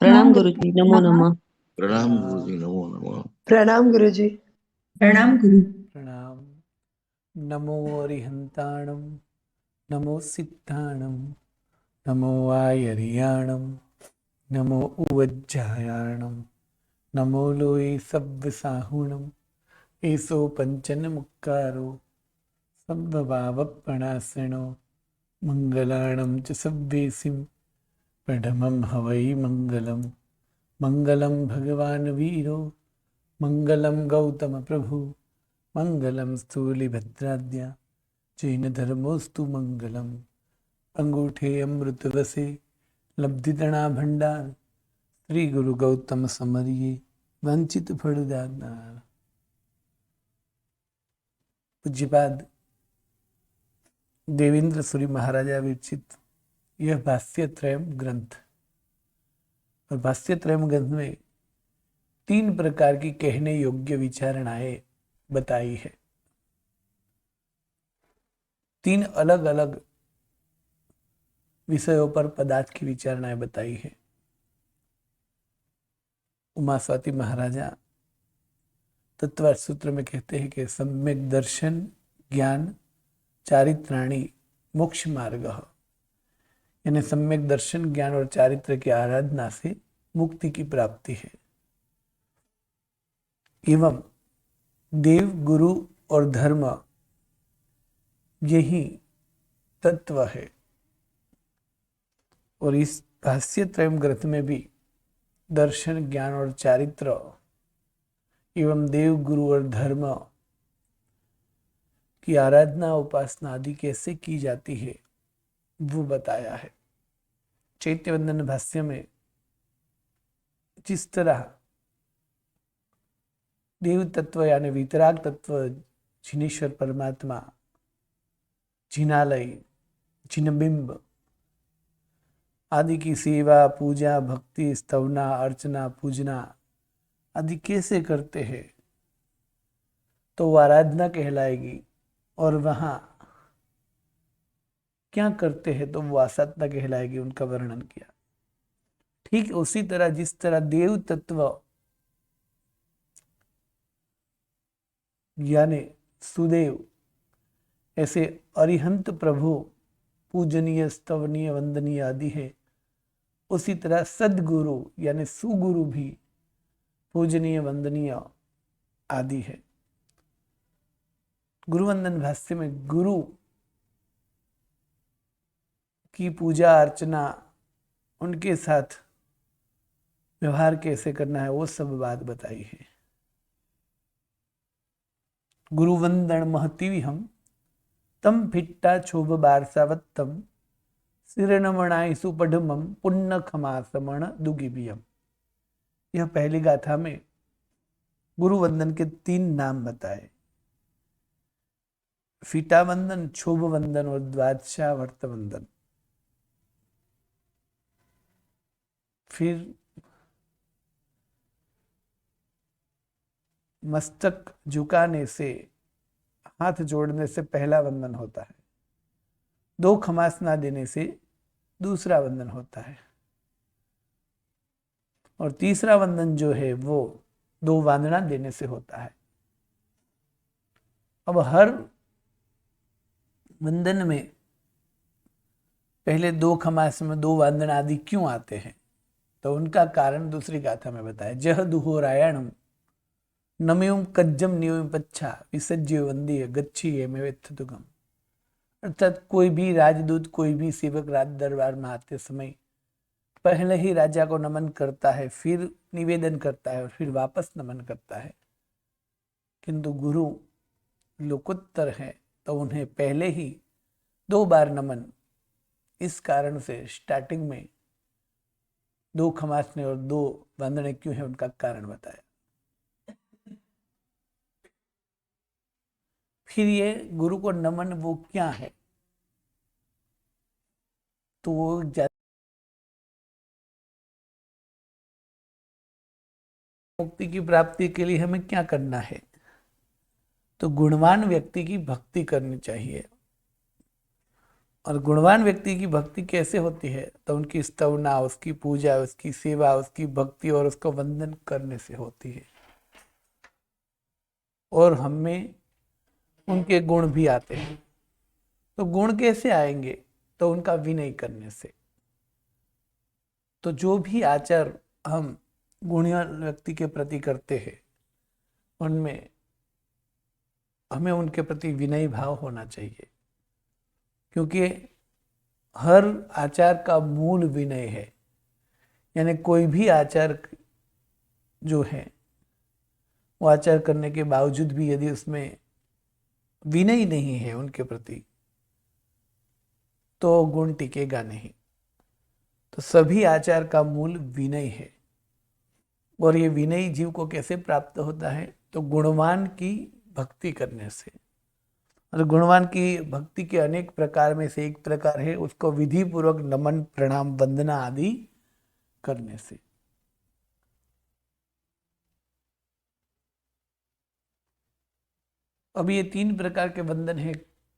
प्रणाम प्रणाम गुरु जी, नमो नमः। नमः। प्रणाम गुरु जी, नमो नमः। प्रणाम गुरुजी। प्रणाम गुरु। प्रणाम। नमो अरिहंताणं, नमो सिद्धाणं, नमो आयर्याणं, नमो उवज्जायाणं, नमो लोये सव्यसाहुणं, एसो पंचन मुक्कारो सब्बभावप्रणाशिनो, मंगलाणं च सव्येसिं प्रथमं हवै मंगलं। मंगलं भगवान् वीरो, मंगलं गौतम प्रभु, मंगलम स्थूलिभद्राद्या, जैन धर्मोस्तु मंगलम। अंगूठे अमृत वसे, लब्धितणा भंडार, श्री गुरु गौतम समरिये, वंचित फलदाता। पूज्यपाद देवेंद्र सूरी महाराजा विरचित यह भाष्य त्रयम ग्रंथ, और भाष्य त्रयम ग्रंथ में 3 प्रकार की कहने योग्य विचारणाएं बताई है। 3 अलग अलग विषयों पर पदार्थ की विचारणाएं बताई है। उमा स्वाति महाराजा तत्वार्थ सूत्र में कहते हैं कि सम्यक दर्शन ज्ञान चारित्राणी मोक्ष मार्ग, यानी सम्यक दर्शन ज्ञान और चारित्र की आराधना से मुक्ति की प्राप्ति है। एवं देव गुरु और धर्म यही तत्व है। और इस भाष्य त्रयम ग्रंथ में भी दर्शन ज्ञान और चारित्र एवं देव गुरु और धर्म की आराधना उपासना आदि कैसे की जाती है वो बताया है। चैत्यवंदन भाष्य में जिस तरह देव तत्व यानी वितराग तत्व, जिनेश्वर परमात्मा, जिनालय, जिनबिंब आदि की सेवा पूजा भक्ति स्तवना अर्चना पूजना आदि कैसे करते हैं तो वो आराधना कहलाएगी, और वहां क्या करते हैं तो वो आसाधना कहलाएगी। उनका वर्णन किया। ठीक उसी तरह जिस तरह देव तत्व यानी सुदेव ऐसे अरिहंत प्रभु पूजनीय स्तवनीय वंदनीय आदि है, उसी तरह सदगुरु यानी सुगुरु भी पूजनीय वंदनीय आदि है। गुरुवंदन भाष्य में गुरु की पूजा अर्चना, उनके साथ व्यवहार कैसे करना है वो सब बात बताई है। गुरुवंदन महती हम तम फिट्टा क्षोभ बारसावत्तम सिरनमणाई सुपढ़मम पुण्य खमासमण दुगिबियम। यह पहली गाथा में गुरु वंदन के 3 नाम बताए, फीटा वंदन, क्षोभ वंदन और द्वादशावर्त वंदन। फिर मस्तक झुकाने से, हाथ जोड़ने से पहला वंदन होता है, 2 खमासना देने से दूसरा वंदन होता है, और तीसरा वंदन जो है वो 2 वांदना देने से होता है। अब हर वंदन में पहले 2 खमास में 2 वांदना आदि क्यों आते हैं तो उनका कारण दूसरी गाथा में बताया। जह दुहोरायणम नमयुम कज्जम नियम पच्छा विसज्य वंदीय गच्छी एमेवेत्थुगम। अर्थात कोई भी राजदूत, कोई भी सेवक राज दरबार में आते समय पहले ही राजा को नमन करता है, फिर निवेदन करता है और फिर वापस नमन करता है। किंतु गुरु लोकोत्तर है तो उन्हें पहले ही 2 बार नमन, इस कारण से स्टार्टिंग में 2 खमासने और 2 वंदने क्यों है उनका कारण बताया। फिर ये गुरु को नमन वो क्या है तो वो मुक्ति की प्राप्ति के लिए हमें क्या करना है तो गुणवान व्यक्ति की भक्ति करनी चाहिए। और गुणवान व्यक्ति की भक्ति कैसे होती है? तो उनकी स्तवना, उसकी पूजा, उसकी सेवा, उसकी भक्ति और उसको वंदन करने से होती है। और हमें उनके गुण भी आते हैं। तो गुण कैसे आएंगे? तो उनका विनय करने से। तो जो भी आचार हम गुणवान व्यक्ति के प्रति करते हैं, उनमें हमें उनके प्रति विनय भाव होना चाहिए, क्योंकि हर आचार का मूल विनय है। यानी कोई भी आचार जो है, वो आचार करने के बावजूद भी यदि उसमें विनय नहीं है उनके प्रति, तो गुण टिकेगा नहीं। तो सभी आचार का मूल विनय है। और ये विनय जीव को कैसे प्राप्त होता है? तो गुणवान की भक्ति करने से। और गुणवान की भक्ति के अनेक प्रकार में से एक प्रकार है उसको विधि पूर्वक नमन, प्रणाम, वंदना आदि करने से। अब ये 3 प्रकार के वंदन है,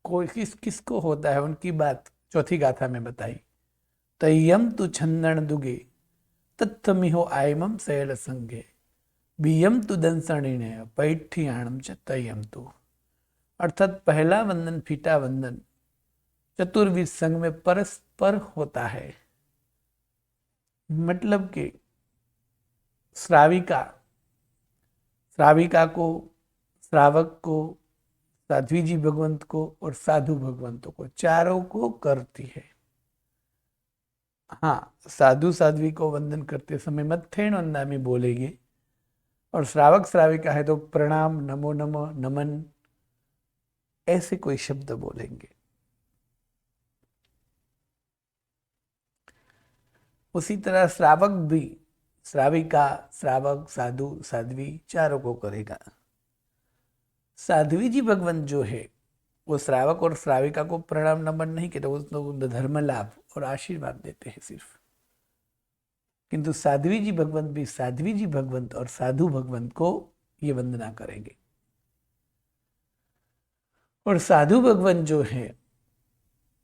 कोई किसको होता है उनकी बात चौथी गाथा में बताई। तय्यम तु छंदन दुगे तत्थमिहो आयमम शैल संगे बियम तु दंसणिने पैठियाणम च तय्यम तु। अर्थात पहला वंदन फीटा वंदन चतुर्विध संग में परस्पर होता है। मतलब कि श्राविका को, श्रावक को, साध्वी जी भगवंत को और साधु भगवंतों को, चारों को करती है। हाँ, साधु साध्वी को वंदन करते समय मत्थेण वंदामि बोलेंगे, और श्रावक श्राविका है तो प्रणाम, नमो नमः, नमन, ऐसे कोई शब्द बोलेंगे। उसी तरह श्रावक भी श्राविका, श्रावक, साधु, साध्वी चारों को करेगा। साध्वी जी भगवंत जो है वो श्रावक और श्राविका को प्रणाम नमन नहीं कहते, उसको धर्म लाभ और आशीर्वाद देते हैं सिर्फ। किंतु साध्वी जी भगवंत भी साध्वी जी भगवंत और साधु भगवंत को ये वंदना करेंगे। और साधु भगवंत जो है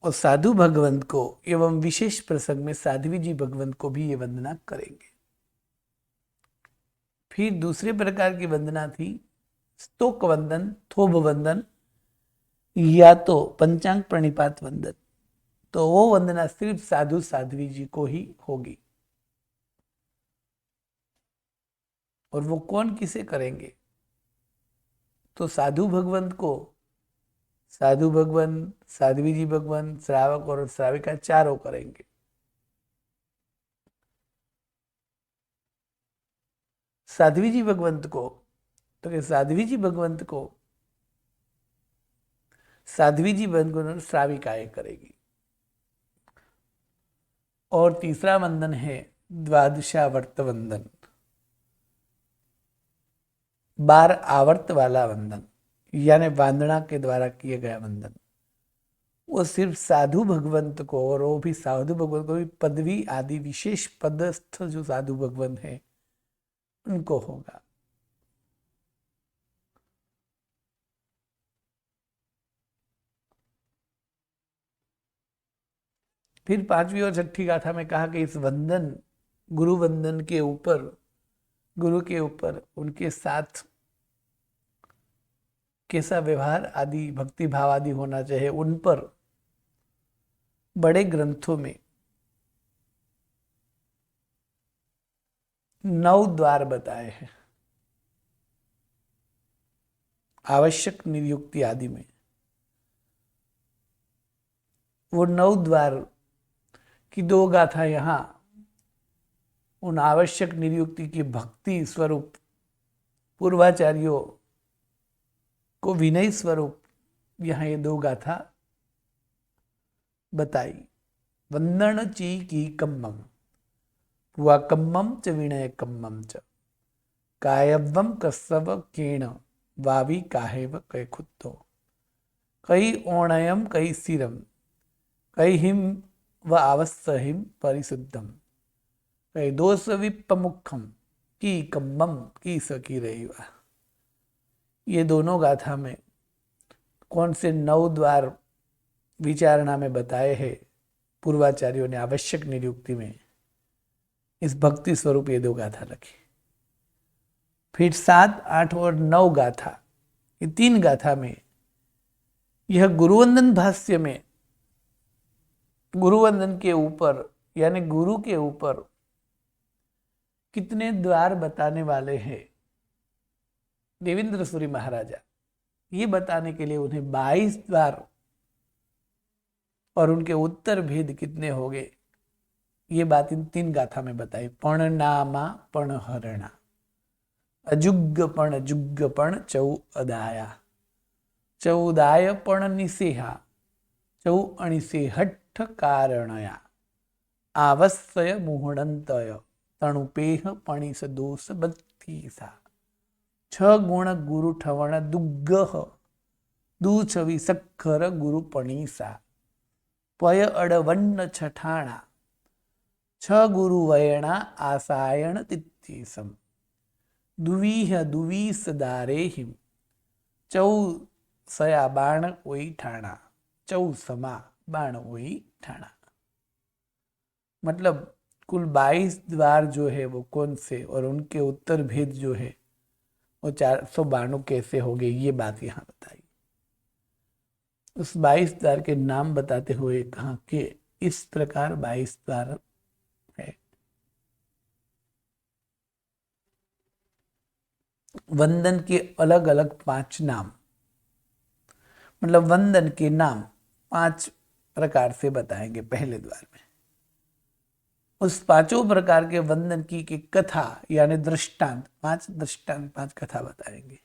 और साधु भगवंत को एवं विशेष प्रसंग में साध्वी जी भगवंत को भी ये वंदना करेंगे। फिर दूसरे प्रकार की वंदना थी स्तोक वंदन, थोब वंदन या तो पंचांग प्रणिपात वंदन। तो वो वंदना सिर्फ साधु साध्वी जी को ही होगी। और वो कौन किसे करेंगे? तो साधु भगवंत को साधु भगवंत, साध्वी जी भगवंत, श्रावक और श्राविका चारों करेंगे। साध्वी जी भगवंत को तो साध्वी जी भगवंत को साध्वी जी भगवंत श्राविकाएं करेगी। और तीसरा वंदन है द्वादशावर्त वंदन, 12 आवर्त वाला वंदन, यानी वांदना के द्वारा किए गया वंदन। वो सिर्फ साधु भगवंत को, और वो भी साधु भगवंत को भी पदवी आदि विशेष पदस्थ जो साधु भगवंत है उनको होगा। फिर 5वीं और 6ठी गाथा में कहा कि इस वंदन, गुरु वंदन के ऊपर, गुरु के ऊपर उनके साथ कैसा व्यवहार आदि, भक्ति भाव आदि होना चाहिए, उन पर बड़े ग्रंथों में 9 द्वार बताए हैं। आवश्यक नियुक्ति आदि में वो 9 द्वार की 2 गाथा यहाँ उन आवश्यक नियुक्ति की भक्ति स्वरूप पूर्वाचार्यों को विनय स्वरूप यहाँ ये 2 गाथा बताई। वंदन ची की कम्मम पुआ कम्मम च विनय कम्मम च कायवम कस्सव केण वावी काहेव कै खुत्तो कई ओणयम कई सिरम कई हिम व आवस्सहिम परिशुद्धम कई दोष विप्पमुखम की कम्मम की सकी रही। ये दोनों गाथा में कौन से 9 द्वार विचारणा में बताए हैं पूर्वाचार्यों ने आवश्यक निरुक्ति में, इस भक्ति स्वरूप ये 2 गाथा लिखी। फिर 7, 8 और 9 गाथा, ये 3 गाथा में यह गुरुवंदन भाष्य में गुरुवंदन के ऊपर यानी गुरु के ऊपर कितने द्वार बताने वाले हैं देवेंद्र सूरी महाराजा, ये बताने के लिए उन्हें 22 द्वार और उनके उत्तर भेद कितने हो गए, ये बात इन 3 गाथा में बताई। पणनामा पणहरणा, अजुग्गपण जुग्गपण चौअदाया, चौदाय पण निसेहा, चौअणिसेहट्ठ कारणया, आवश्य मुहणंतय, तणुपेह पणिस दोष 32, 6 गुण गुरु ठवण दुग्गह, दूछवी सखर गुरु पणीसा, पय अडवन्न छठाणा, 6 गुरु वयणा आसायण तित्तीसम, दुवीह दुवीस दारेहिम, 4 बाण ओई ठाणा, 4 बाण ओई ठाणा। मतलब कुल 22 द्वार जो है वो कौन से और उनके उत्तर भेद जो है वो 492 कैसे हो गए, ये बात यहाँ बताई। उस 22 द्वार के नाम बताते हुए कहा कि इस प्रकार 22 द्वार है। वंदन के अलग अलग 5 नाम, मतलब वंदन के नाम 5 प्रकार से बताएंगे पहले द्वार में। उस 5 प्रकार के वंदन की कथा यानी दृष्टांत, 5 दृष्टांत, 5 कथा बताएंगे।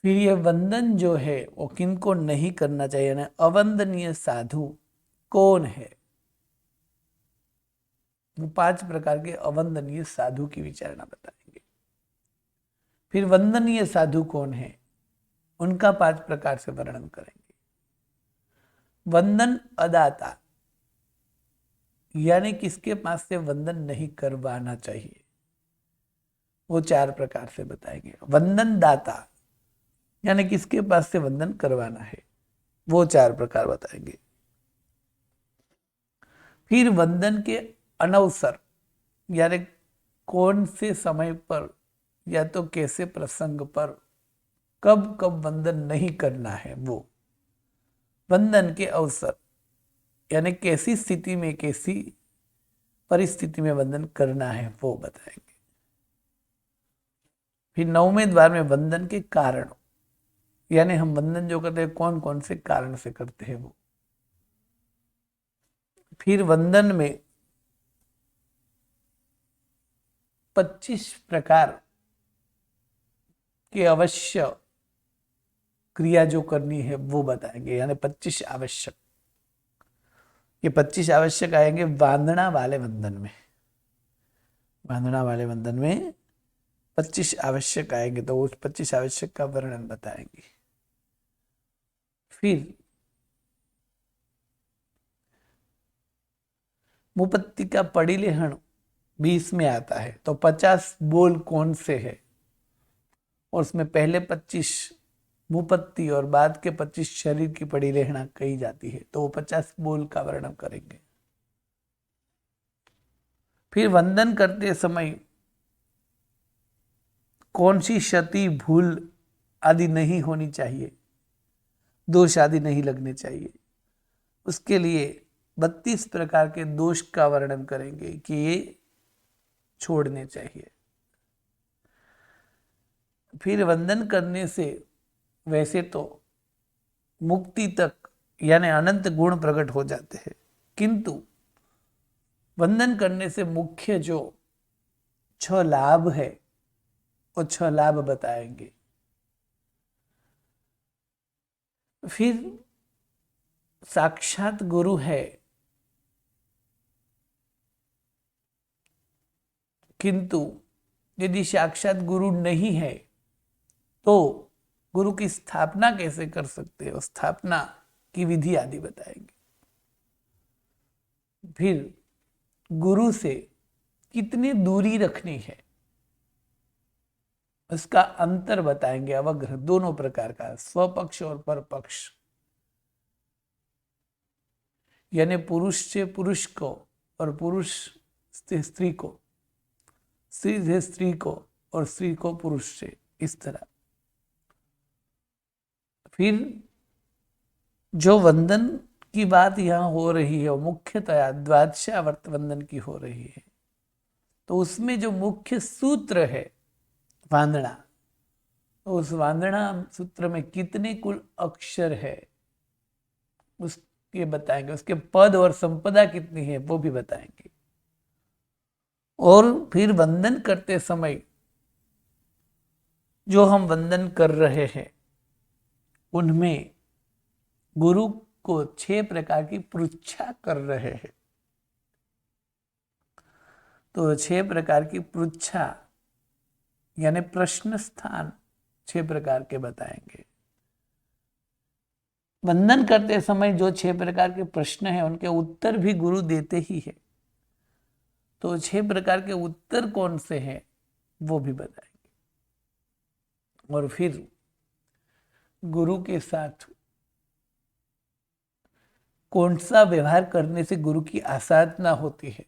फिर ये वंदन जो है वो किनको नहीं करना चाहिए, यानी अवंदनीय साधु कौन है, वो 5 प्रकार के अवंदनीय साधु की विचारणा बताएंगे। फिर वंदनीय साधु कौन है, उनका 5 प्रकार से वर्णन करेंगे। वंदन अदाता यानी किसके पास से वंदन नहीं करवाना चाहिए, वो 4 प्रकार से बताएंगे। वंदन दाता यानी किसके पास से वंदन करवाना है, वो 4 प्रकार बताएंगे। फिर वंदन के अनवसर यानी कौन से समय पर या तो कैसे प्रसंग पर कब कब वंदन नहीं करना है, वो वंदन के अवसर यानी कैसी स्थिति में कैसी परिस्थिति में वंदन करना है वो बताएंगे। फिर 9वें द्वार में वंदन के कारण यानी हम वंदन जो करते हैं कौन कौन से कारण से करते हैं वो। फिर वंदन में 25 प्रकार की अवश्य क्रिया जो करनी है वो बताएंगे, यानी 25 आवश्यक। ये 25 आवश्यक आएंगे वांदना वाले वंदन में। वांदना वाले वंदन में 25 आवश्यक आएंगे, तो उस 25 आवश्यक का वर्णन बताएंगे। फिर मुपत्ति का पड़िलेहण 20 में आता है, तो 50 बोल कौन से है, और उसमें पहले 25 मुपत्ति और बाद के 25 शरीर की पड़िलेहणा कही जाती है, तो वो 50 बोल का वर्णन करेंगे। फिर वंदन करते समय कौन सी क्षति भूल आदि नहीं होनी चाहिए, दोष आदि नहीं लगने चाहिए, उसके लिए 32 प्रकार के दोष का वर्णन करेंगे कि ये छोड़ने चाहिए। फिर वंदन करने से वैसे तो मुक्ति तक यानी अनंत गुण प्रकट हो जाते हैं, किंतु वंदन करने से मुख्य जो 6 लाभ है वो 6 लाभ बताएंगे। फिर साक्षात गुरु है किंतु यदि साक्षात गुरु नहीं है तो गुरु की स्थापना कैसे कर सकते हो, स्थापना की विधि आदि बताएंगे। फिर गुरु से कितनी दूरी रखनी है उसका अंतर बताएंगे, अवग्रह दोनों प्रकार का, स्वपक्ष और परपक्ष। यानी पुरुष से पुरुष को और पुरुष से स्त्री को, स्त्री से स्त्री को और स्त्री को पुरुष से, इस तरह। फिर जो वंदन की बात यहाँ हो रही है वो मुख्यतया द्वादशावर्त वंदन की हो रही है। तो उसमें जो मुख्य सूत्र है वांदना, तो उस वांदना सूत्र में कितने कुल अक्षर है उसके बताएंगे, उसके पद और संपदा कितनी है वो भी बताएंगे। और फिर वंदन करते समय जो हम वंदन कर रहे हैं उनमें गुरु को 6 प्रकार की पृच्छा कर रहे हैं। तो 6 प्रकार की पृच्छा यानी प्रश्न स्थान 6 प्रकार के बताएंगे। वंदन करते समय जो 6 प्रकार के प्रश्न हैं उनके उत्तर भी गुरु देते ही है। तो 6 प्रकार के उत्तर कौन से हैं वो भी बताएंगे। और फिर गुरु के साथ कौन सा व्यवहार करने से गुरु की आसाधना होती है,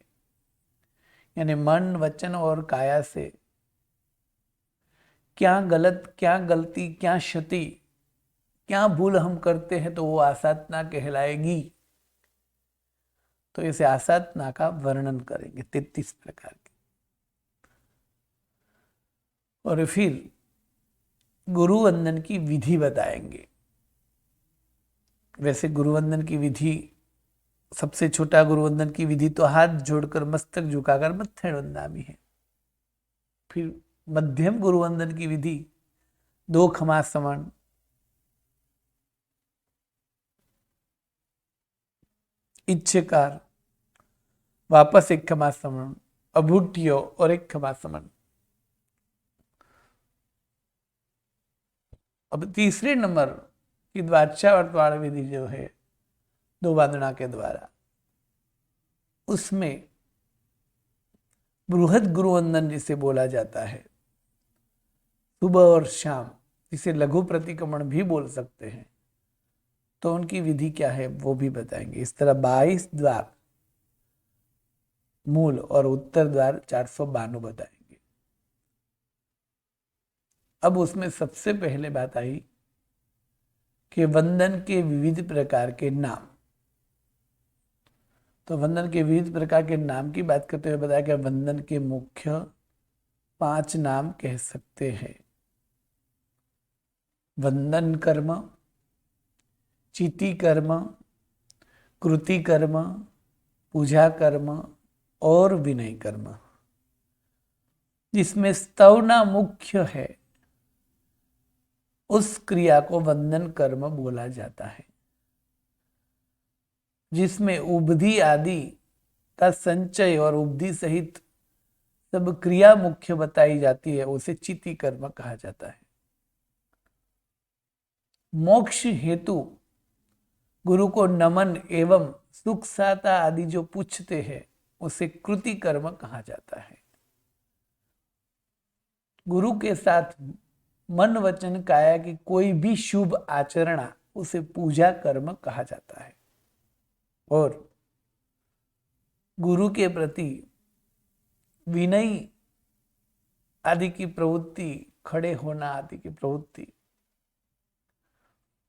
यानी मन वचन और काया से क्या गलत, क्या गलती, क्या क्षति, क्या भूल हम करते हैं तो वो आसाधना कहलाएगी। तो इसे आसाधना का वर्णन करेंगे 33 प्रकार के। और फिर गुरु वंदन की विधि बताएंगे। वैसे गुरुवंदन की विधि, सबसे छोटा गुरुवंदन की विधि तो हाथ जोड़कर मस्तक झुकाकर मत्थे वंदनामि है। फिर मध्यम गुरुवंदन की विधि 2 खमासमण, इच्छकार, वापस 1 खमासमण, अभूट्यो और 1 खमासमण। अब तीसरे नंबर की द्वादशावर्त वाला विधि जो है 2 वंदना के द्वारा, उसमें बृहद गुरुवंदन जिसे बोला जाता है, सुबह और शाम, जिसे लघु प्रतिक्रमण भी बोल सकते हैं, तो उनकी विधि क्या है वो भी बताएंगे। इस तरह 22 द्वार मूल और उत्तर द्वार 492 बताएंगे। अब उसमें सबसे पहले बात आई कि वंदन के विविध प्रकार के नाम। तो वंदन के विविध प्रकार के नाम की बात करते हुए बताया कि वंदन के मुख्य 5 नाम कह सकते हैं। वंदन कर्म, चिति कर्म, कृति कर्म, पूजा कर्म और विनय कर्म। जिसमें स्तवना मुख्य है उस क्रिया को वंदन कर्म बोला जाता है। जिसमें उपधि आदि का संचय और उपधि सहित सब क्रिया मुख्य बताई जाती है, उसे चिति कर्म कहा जाता है। मोक्ष हेतु गुरु को नमन एवं सुख साता आदि जो पूछते हैं उसे कृति कर्म कहा जाता है। गुरु के साथ मन वचन काया की कोई भी शुभ आचरणा उसे पूजा कर्म कहा जाता है। और गुरु के प्रति विनय आदि की प्रवृत्ति, खड़े होना आदि की प्रवृत्ति,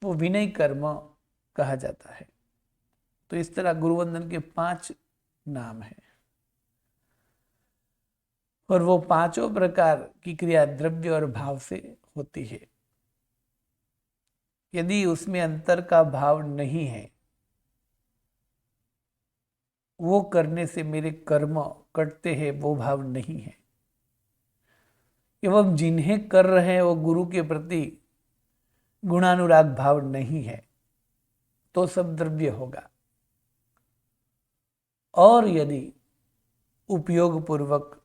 वो विनय कर्म कहा जाता है। तो इस तरह गुरुवंदन के 5 नाम हैं और वो 5 प्रकार की क्रिया द्रव्य और भाव से होती है। यदि उसमें अंतर का भाव नहीं है, वो करने से मेरे कर्म कटते हैं, वो भाव नहीं है, एवं जिन्हें कर रहे हैं वो गुरु के प्रति गुणानुराग भाव नहीं है, तो सब द्रव्य होगा। और यदि उपयोग पूर्वक,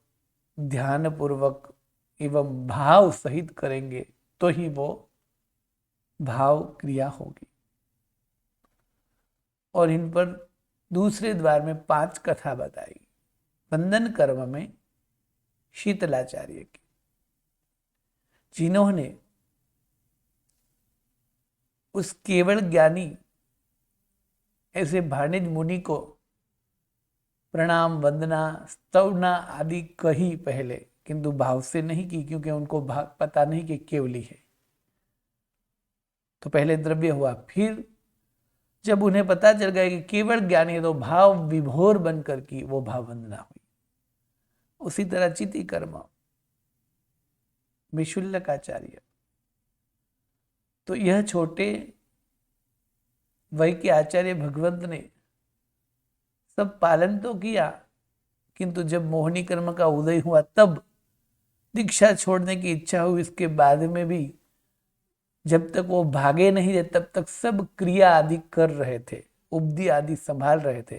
ध्यान पूर्वक एवं भाव सहित करेंगे तो ही वो भाव क्रिया होगी। और इन पर दूसरे द्वार में 5 कथा बताई। वंदन कर्म में शीतलाचार्य की, जिन्होंने उस केवल ज्ञानी ऐसे भाणिज मुनि को प्रणाम, वंदना, स्तवना आदि कही पहले, किंतु भाव से नहीं की, क्योंकि उनको पता नहीं कि केवली है। तो पहले द्रव्य हुआ, फिर जब उन्हें पता चल गया कि केवल ज्ञानी है तो भाव विभोर बनकर की वो भाव वंदना हुई। उसी तरह चिति कर्म विशुल्लक आचार्य, तो यह छोटे वय के आचार्य भगवंत ने सब पालन तो किया, किंतु जब मोहिनी कर्म का उदय हुआ तब दीक्षा छोड़ने की इच्छा हुई। इसके बाद में भी जब तक वो भागे नहीं थे तब तक सब क्रिया आदि कर रहे थे, उपदी आदि संभाल रहे थे,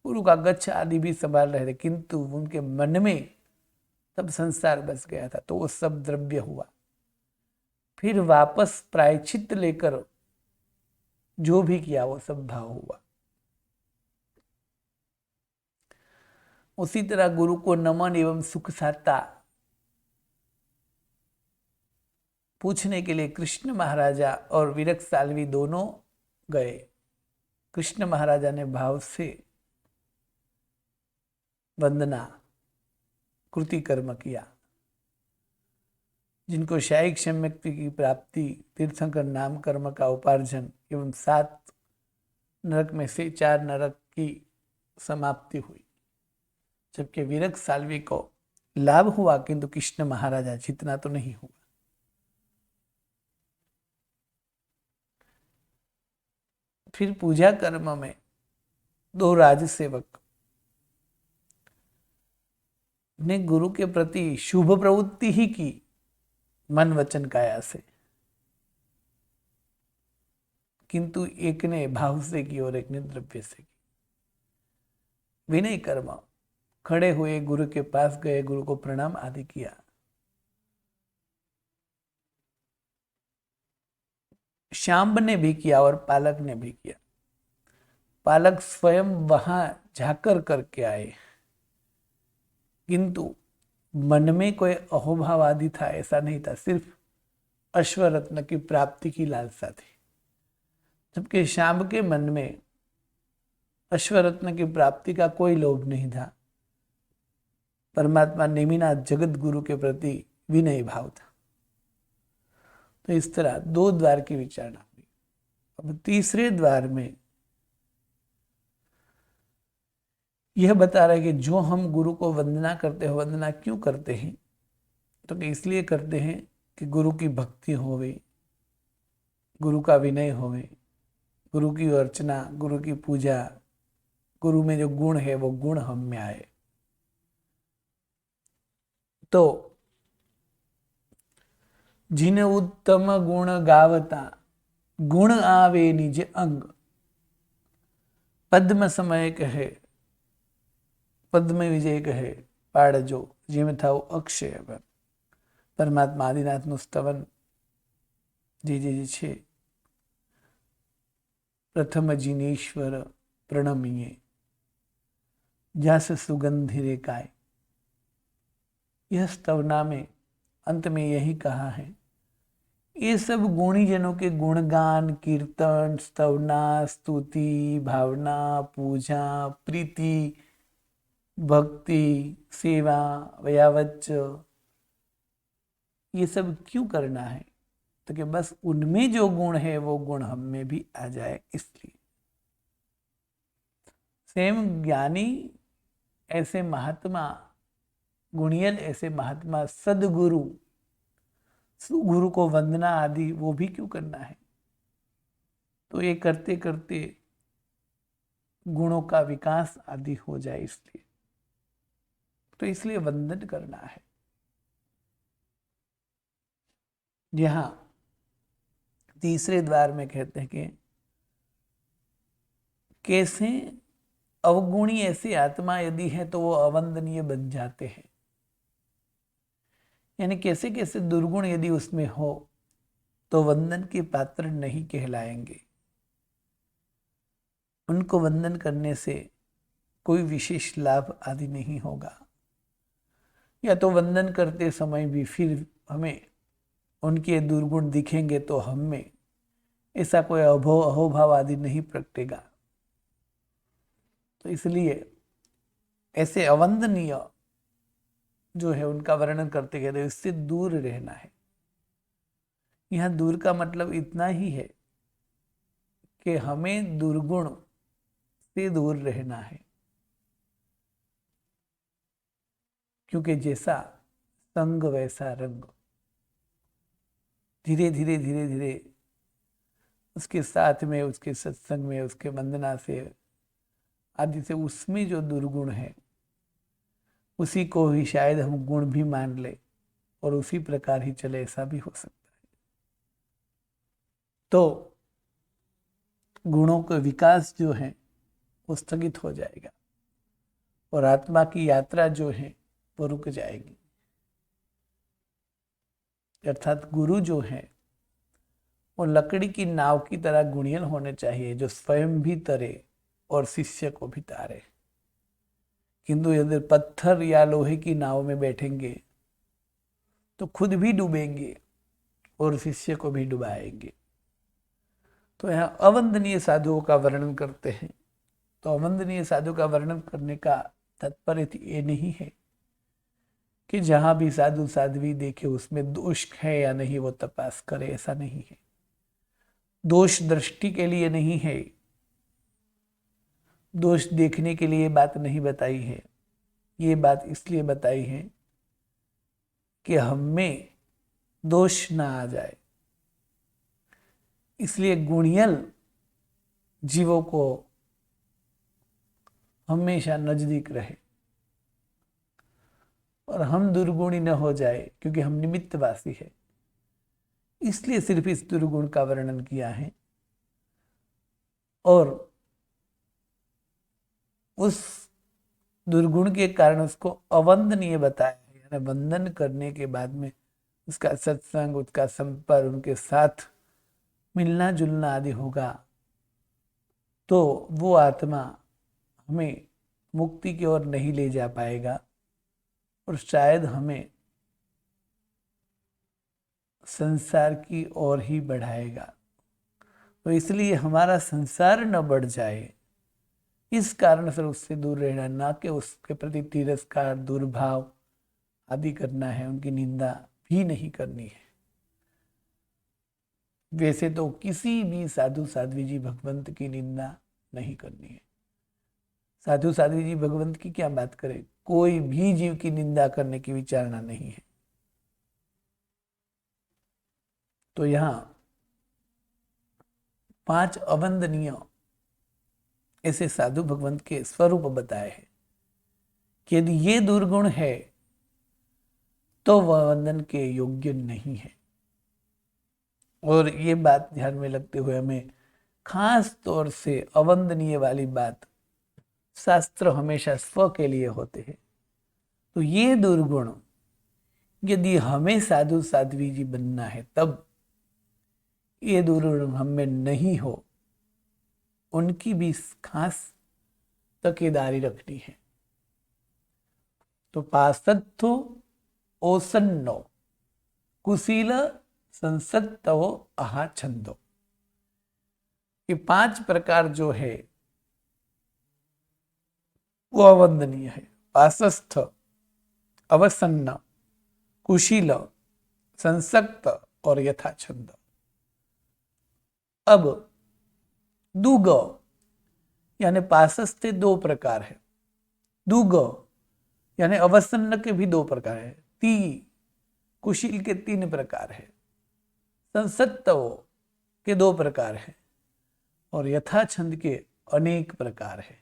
गुरु का गच्छ आदि भी संभाल रहे थे, किंतु उनके मन में तब संसार बस गया था, तो वो सब द्रव्य हुआ। फिर वापस प्रायश्चित लेकर जो भी किया वो सब भाव हुआ। उसी तरह गुरु को नमन एवं सुख साता पूछने के लिए कृष्ण महाराजा और विरक्त साल्वी दोनों गए। कृष्ण महाराजा ने भाव से वंदना कृति कर्म किया। जिनको शायिक सम्यक्ति की प्राप्ति, तीर्थंकर नाम कर्म का उपार्जन एवं 7 नरक में से 4 नरक की समाप्ति हुई, जबकि विरक्त साल्वी को लाभ हुआ, किंतु कृष्ण महाराजा जितना तो नहीं हुआ। फिर पूजा कर्म में 2 राजसेवक ने गुरु के प्रति शुभ प्रवृत्ति ही की, मन वचन काया से, किंतु एक ने भाव से की और एक ने द्रव्य से की। विनय कर्म, खड़े हुए गुरु के पास गए, गुरु को प्रणाम आदि किया। शाम्ब ने भी किया और पालक ने भी किया। पालक स्वयं वहां जाकर करके आए, किंतु मन में कोई अहोभाव आदि था ऐसा नहीं था, सिर्फ अश्वरत्न की प्राप्ति की लालसा थी। जबकि शाम्ब के मन में अश्वरत्न की प्राप्ति का कोई लोभ नहीं था, परमात्मा नेमिनाथ जगत गुरु के प्रति विनय भाव था। तो इस तरह 2 द्वार की विचारणा हुई। अब तीसरे द्वार में यह बता रहा है कि जो हम गुरु को वंदना करते हैं, वंदना क्यों करते हैं? तो इसलिए करते हैं कि गुरु की भक्ति होवे, गुरु का विनय होवे, गुरु की अर्चना, गुरु की पूजा, गुरु में जो गुण है वो गुण हम में आए। तो जिन उत्तम गुण गावता, गुण आवे निज अंग, पद्म समय कहे, पद्म विजय कहे, पाड़जो जेम थाओ अक्षय बन। परमात्मा आदिनाथનું સ્તવન જે છે, प्रथम जिनेश्वर प्रणमीये जस सुगंधि रेखाए। यह स्तवना में अंत में यही कहा है, ये सब गुणी जनों के गुणगान, कीर्तन, स्तवना, स्तुति, भावना, पूजा, प्रीति, भक्ति, सेवा, वयावच्च, ये सब क्यों करना है? तो कि बस उनमें जो गुण है वो गुण हम में भी आ जाए, इसलिए। सेम ज्ञानी ऐसे महात्मा, गुणियल ऐसे महात्मा, सदगुरु, गुरु को वंदना आदि वो भी क्यों करना है? तो ये करते करते गुणों का विकास आदि हो जाए, इसलिए। तो इसलिए वंदन करना है। यहां तीसरे द्वार में कहते हैं कि कैसे अवगुणी ऐसी आत्मा यदि है तो वो अवंदनीय बन जाते हैं, यानी कैसे कैसे दुर्गुण यदि उसमें हो तो वंदन के पात्र नहीं कहलाएंगे। उनको वंदन करने से कोई विशेष लाभ आदि नहीं होगा, या तो वंदन करते समय भी फिर हमें उनके दुर्गुण दिखेंगे तो हम में ऐसा कोई अहोभाव आदि नहीं प्रगटेगा। तो इसलिए ऐसे अवंदनीय जो है उनका वर्णन करते कहते हैं इससे दूर रहना है। यहां दूर का मतलब इतना ही है कि हमें दुर्गुण से दूर रहना है, क्योंकि जैसा संग वैसा रंग। धीरे धीरे धीरे धीरे उसके साथ में, उसके सत्संग में, उसके वंदना से आदि से उसमें जो दुर्गुण है उसी को ही शायद हम गुण भी मान ले और उसी प्रकार ही चले, ऐसा भी हो सकता है। तो गुणों का विकास जो है वो स्थगित हो जाएगा और आत्मा की यात्रा जो है वो रुक जाएगी। अर्थात गुरु जो है वो लकड़ी की नाव की तरह गुणियल होने चाहिए, जो स्वयं भी तरे और शिष्य को भी तारे। किंतु यदि पत्थर या लोहे की नाव में बैठेंगे तो खुद भी डूबेंगे और शिष्य को भी डुबाएंगे। तो यहाँ अवंदनीय साधुओं का वर्णन करते हैं। तो अवंदनीय साधु का वर्णन करने का तात्पर्य ये नहीं है कि जहां भी साधु साध्वी देखे उसमें दोष है या नहीं वो तपास करे, ऐसा नहीं है। दोष दृष्टि के लिए नहीं है, दोष देखने के लिए बात नहीं बताई है। ये बात इसलिए बताई है कि हमें दोष ना आ जाए, इसलिए गुणियल जीवों को हमेशा नजदीक रहे और हम दुर्गुणी न हो जाए, क्योंकि हम निमित्तवासी है। इसलिए सिर्फ इस दुर्गुण का वर्णन किया है और उस दुर्गुण के कारण उसको अवंदनीय बताया है। यानी वंदन करने के बाद में उसका सत्संग, उसका संपर्क, उनके साथ मिलना जुलना आदि होगा तो वो आत्मा हमें मुक्ति की ओर नहीं ले जा पाएगा और शायद हमें संसार की ओर ही बढ़ाएगा। तो इसलिए हमारा संसार न बढ़ जाए, इस कारण से उससे दूर रहना, ना कि उसके प्रति तिरस्कार, दुर्भाव आदि करना है, उनकी निंदा भी नहीं करनी है। वैसे तो किसी भी साधु साध्वी जी भगवंत की निंदा नहीं करनी है। साधु साध्वी जी भगवंत की क्या बात करें, कोई भी जीव की निंदा करने की विचारणा नहीं है। तो यहां 5 अवंदनीय ऐसे साधु भगवंत के स्वरूप बताए हैं कि यदि ये दुर्गुण है तो वह वंदन के योग्य नहीं है। और ये बात ध्यान में रखते हुए हमें खास तौर से अवंदनीय वाली बात, शास्त्र हमेशा स्व के लिए होते हैं। तो ये दुर्गुण यदि हमें साधु साध्वी जी बनना है तब ये दुर्गुण हमें नहीं हो, उनकी भी खास तकेदारी रखनी है। तो पासत्थो ओसन्नो कुशील संसत्तो आहा छंदो, ये 5 प्रकार जो है वो अवंदनीय है। पासस्थ, अवसन्न, कुशील, संसक्त और यथाछंद। अब दुग यानी पासस्थ 2 प्रकार है, दुग यानी अवसन्न के भी 2 प्रकार है, ती कुशील के 3 प्रकार है, संसत्तव के 2 प्रकार है और यथाछंद के अनेक प्रकार है।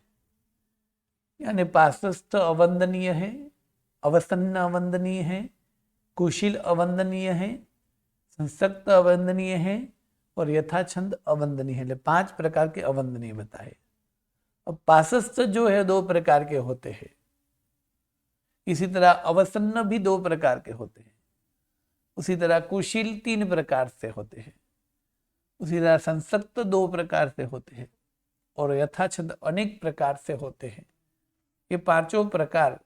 यानी पासस्थ अवंदनीय है, अवसन्न अवंदनीय है, कुशील अवंदनीय है, संसक्त अवंदनीय है और यथाछंद अवंदनीय है। 5 प्रकार के अवंदनीय बताए। अब पासस्थ जो है 2 प्रकार के होते हैं, इसी तरह अवसन्न भी 2 प्रकार के होते हैं, उसी तरह कुशील 3 प्रकार से होते हैं, उसी तरह संसक्त 2 प्रकार से होते हैं और यथाछंद अनेक प्रकार से होते हैं। ये 5 प्रकार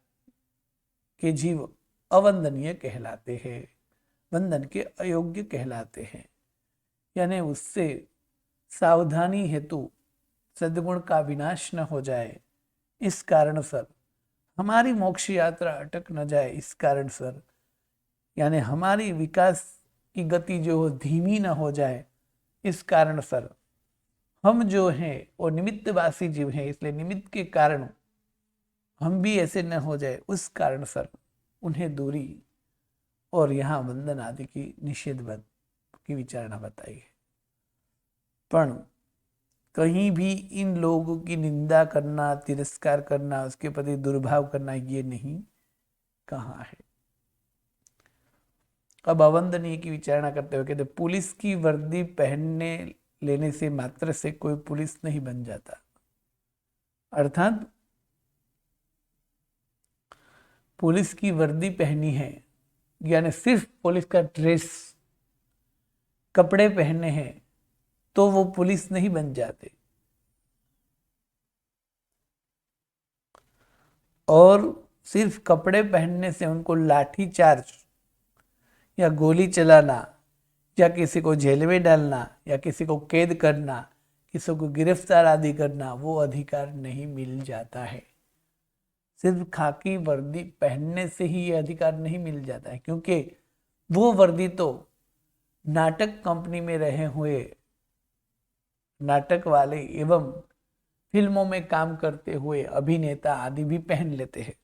के जीव अवंदनीय कहलाते हैं, वंदन के अयोग्य कहलाते हैं। यानी उससे सावधानी हेतु सद्गुण का विनाश न हो जाए, इस कारण सर हमारी मोक्ष यात्रा अटक न जाए, इस कारण सर यानी हमारी विकास की गति जो हो धीमी न हो जाए, इस कारण सर हम जो हैं वो निमित्तवासी जीव हैं, इसलिए निमित्त के कारण हम भी ऐसे न हो जाए, उस कारण सर उन्हें दूरी और यहाँ वंदन आदि की निषेध की विचारणा बताई है। पण कहीं भी इन लोगों की निंदा करना, तिरस्कार करना, उसके प्रति दुर्भाव करना, ये नहीं कहा है। अब अवंदनीय की विचारणा करते हुए कहते पुलिस की वर्दी पहनने लेने से मात्र से कोई पुलिस नहीं बन जाता। अर्थात पुलिस की वर्दी पहनी है यानी सिर्फ पुलिस का ड्रेस, कपड़े पहने हैं तो वो पुलिस नहीं बन जाते। और सिर्फ कपड़े पहनने से उनको लाठी चार्ज या गोली चलाना या किसी को जेल में डालना या किसी को कैद करना, किसी को गिरफ्तार आदि करना, वो अधिकार नहीं मिल जाता है। सिर्फ खाकी वर्दी पहनने से ही ये अधिकार नहीं मिल जाता है, क्योंकि वो वर्दी तो नाटक कंपनी में रहे हुए नाटक वाले एवं फिल्मों में काम करते हुए अभिनेता आदि भी पहन लेते हैं,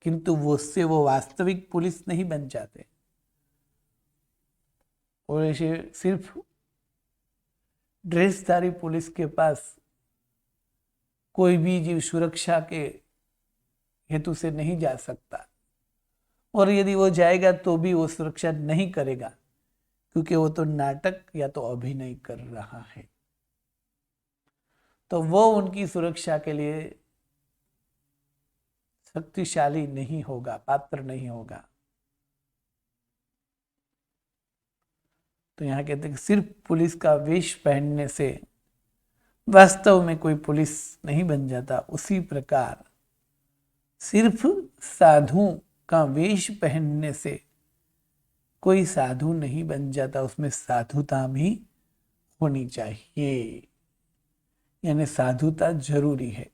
किंतु वो उससे वो वास्तविक पुलिस नहीं बन जाते। और ऐसे सिर्फ ड्रेसधारी पुलिस के पास कोई भी जीव सुरक्षा के हेतु से नहीं जा सकता, और यदि वो जाएगा तो भी वो सुरक्षा नहीं करेगा, क्योंकि वो तो नाटक या तो अभिनय कर रहा है, तो वो उनकी सुरक्षा के लिए शक्तिशाली नहीं होगा, पात्र नहीं होगा। तो यहां कहते हैं कि सिर्फ पुलिस का वेश पहनने से वास्तव में कोई पुलिस नहीं बन जाता, उसी प्रकार सिर्फ साधु का वेश पहनने से कोई साधु नहीं बन जाता, उसमें साधुता भी होनी चाहिए, यानी साधुता जरूरी है।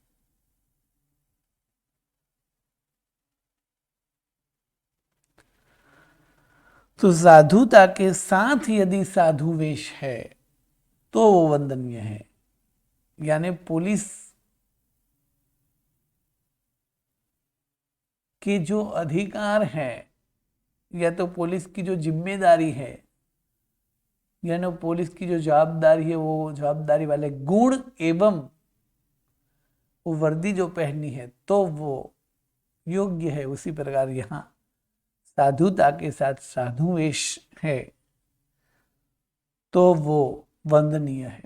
तो साधुता के साथ यदि साधु वेश है तो वो वंदनीय है। यानी पुलिस के जो अधिकार है या तो पुलिस की जो जिम्मेदारी है यानी पुलिस की जो जवाबदारी है, वो जवाबदारी वाले गुण एवं वो वर्दी जो पहनी है तो वो योग्य है। उसी प्रकार यहाँ साधुता के साथ साधु वेश है तो वो वंदनीय है,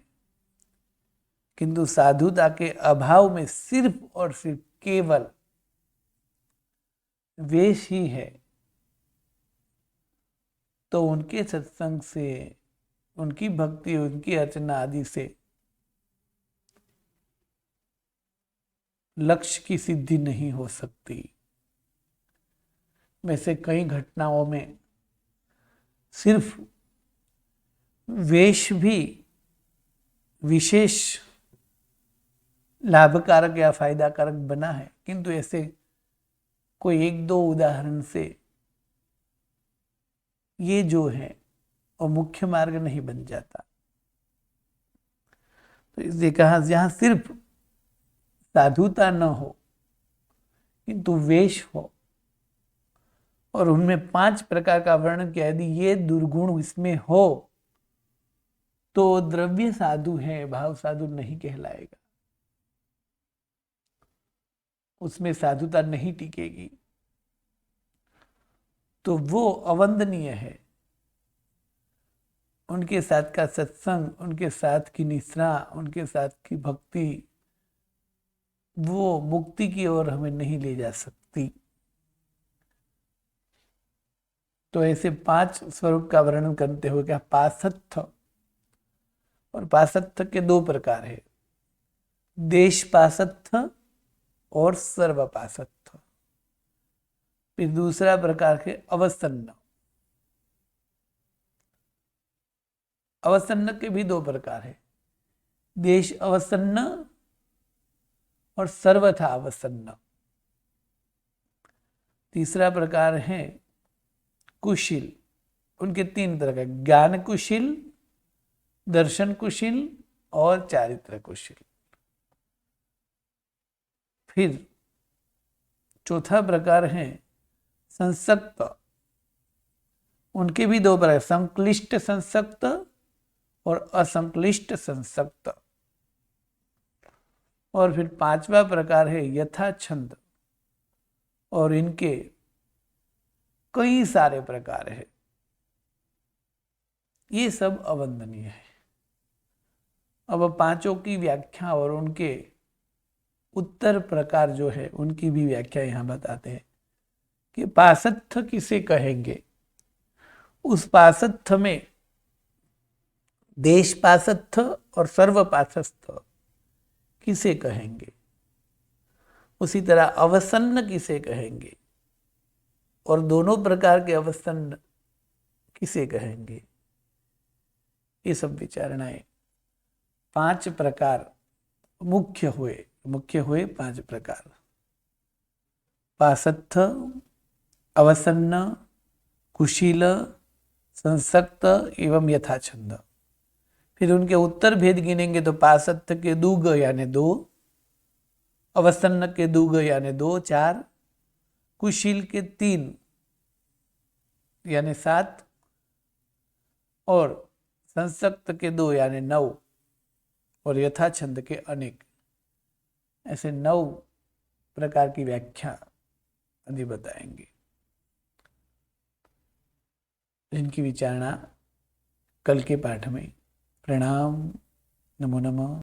किंतु साधुता के अभाव में सिर्फ और सिर्फ केवल वेश ही है तो उनके सत्संग से, उनकी भक्ति, उनकी अर्चना आदि से लक्ष्य की सिद्धि नहीं हो सकती। वैसे कई घटनाओं में सिर्फ वेश भी विशेष लाभकारक या फायदाकारक बना है, किंतु ऐसे कोई एक दो उदाहरण से ये जो है वो मुख्य मार्ग नहीं बन जाता। तो इसलिए कहा जहां सिर्फ साधुता न हो किंतु वेश हो, और उनमें 5 प्रकार का वर्णन किया, यदि ये दुर्गुण इसमें हो तो द्रव्य साधु है, भाव साधु नहीं कहलाएगा, उसमें साधुता नहीं टिकेगी, तो वो अवंदनीय है। उनके साथ का सत्संग, उनके साथ की निष्ठा, उनके साथ की भक्ति वो मुक्ति की ओर हमें नहीं ले जा सकती। तो ऐसे 5 स्वरूप का वर्णन करते हुए क्या पासत्थ, और पासत्थ के 2 प्रकार है, देश पासत्थ और सर्व पासत्थ। फिर दूसरा प्रकार है अवसन्न। अवसन्न के भी 2 प्रकार है, देश अवसन्न और सर्वथा अवसन्न। तीसरा प्रकार है कुशील। उनके तीन तरह का, ज्ञान कुशील, दर्शन कुशील और चारित्र कुशील। फिर चौथा प्रकार है संसक्त। उनके भी दो प्रकार, संक्लिष्ट संसक्त और असंक्लिष्ट संसक्त। और फिर पांचवा प्रकार है यथाछंद, और इनके कई सारे प्रकार है। ये सब अवंदनीय है। अब पांचों की व्याख्या और उनके उत्तर प्रकार जो है उनकी भी व्याख्या यहां बताते हैं कि पासत्थ किसे कहेंगे। उस पासत्थ में देश पासत्थ और सर्व पासत्थ किसे कहेंगे। उसी तरह अवसन्न किसे कहेंगे और दोनों प्रकार के अवसन्न किसे कहेंगे। ये सब विचारणाएं पांच प्रकार मुख्य हुए पांच प्रकार, पासत्थ, अवसन्न, कुशील, संसक्त एवं यथाछंद। फिर उनके उत्तर भेद गिनेंगे तो पासत्थ के दुग यानी 2, अवसन्न के दुग यानी 2, 4, कुशील के 3 यानी 7 और संसक्त के 2 यानी 9 और यथाछंद के अनेक। ऐसे 9 प्रकार की व्याख्या आदि बताएंगे, जिनकी विचारणा कल के पाठ में। प्रणाम, नमो नमः।